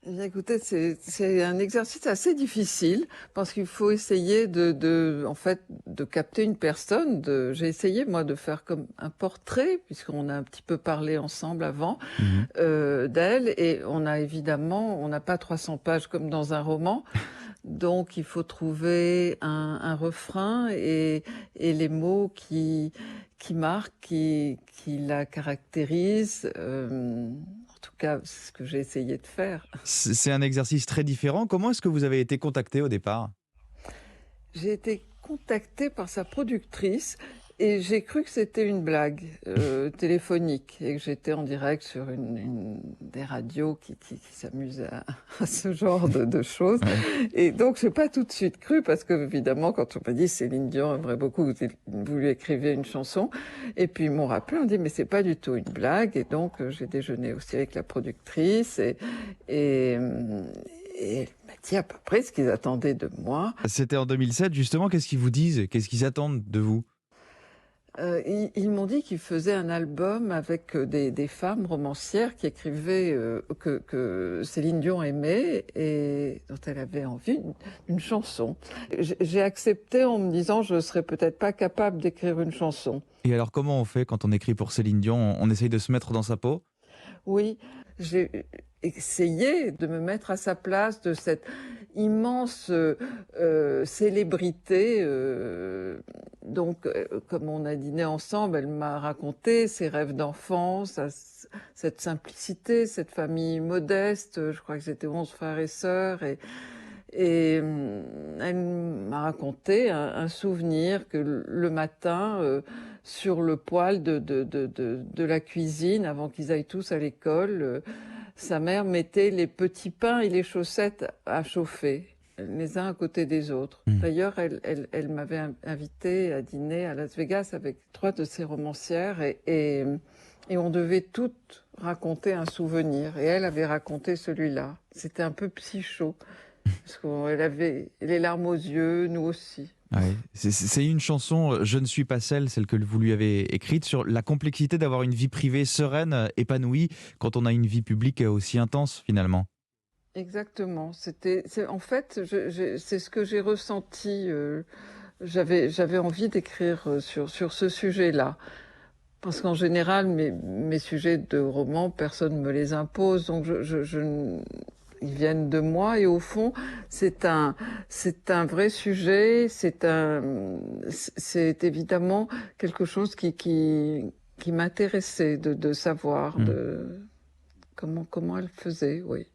Eh bien, écoutez, c'est un exercice assez difficile parce qu'il faut essayer en fait, de capter une personne. J'ai essayé, moi, de faire comme un portrait, puisqu'on a un petit peu parlé ensemble avant, Mmh. d'elle. Et on n'a pas 300 pages comme dans un roman. Donc, il faut trouver un refrain et les mots qui marquent, qui la caractérisent. En tout cas, c'est ce que j'ai essayé de faire. C'est un exercice très différent. Comment est-ce que vous avez été contacté au départ? J'ai été contactée par sa productrice et j'ai cru que c'était une blague téléphonique et que j'étais en direct sur des radios qui s'amusent à ce genre de choses. Ouais. Et donc, j'ai pas tout de suite cru parce que, évidemment, quand on m'a dit Céline Dion aimerait beaucoup que vous lui écriviez une chanson, et puis ils m'ont rappelé, on dit mais c'est pas du tout une blague. Et donc, j'ai déjeuné aussi avec la productrice et, et elle m'a dit à peu près ce qu'ils attendaient de moi. C'était en 2007 justement, qu'est-ce qu'ils vous disent? Qu'est-ce qu'ils attendent de vous? Ils m'ont dit qu'ils faisaient un album avec des femmes romancières qui écrivaient que Céline Dion aimait et dont elle avait envie d'une chanson. J'ai accepté en me disant je serais peut-être pas capable d'écrire une chanson. Et alors comment on fait quand on écrit pour Céline Dion? On essaye de se mettre dans sa peau? Oui, j'ai essayé de me mettre à sa place de cette immense célébrité. Comme on a dîné ensemble, elle m'a raconté ses rêves d'enfance, cette simplicité, cette famille modeste. Je crois que c'était 11 frères et sœurs. Et elle m'a raconté un souvenir que le matin, sur le poêle de la cuisine, avant qu'ils aillent tous à l'école, sa mère mettait les petits pains et les chaussettes à chauffer, les uns à côté des autres. Mmh. D'ailleurs, elle m'avait invité à dîner à Las Vegas avec 3 de ses romancières et on devait toutes raconter un souvenir. Et elle avait raconté celui-là. C'était un peu psycho. Parce qu'elle avait les larmes aux yeux, nous aussi. Ouais. C'est une chanson, Je ne suis pas seul, celle que vous lui avez écrite, sur la complexité d'avoir une vie privée sereine, épanouie, quand on a une vie publique aussi intense finalement. Exactement. En fait, c'est ce que j'ai ressenti. J'avais envie d'écrire sur ce sujet-là. Parce qu'en général, mes sujets de romans, personne ne me les impose. Donc, ils viennent de moi. Et au fond, c'est un vrai sujet. C'est évidemment quelque chose qui m'intéressait de savoir, Mmh. comment elle faisait, oui.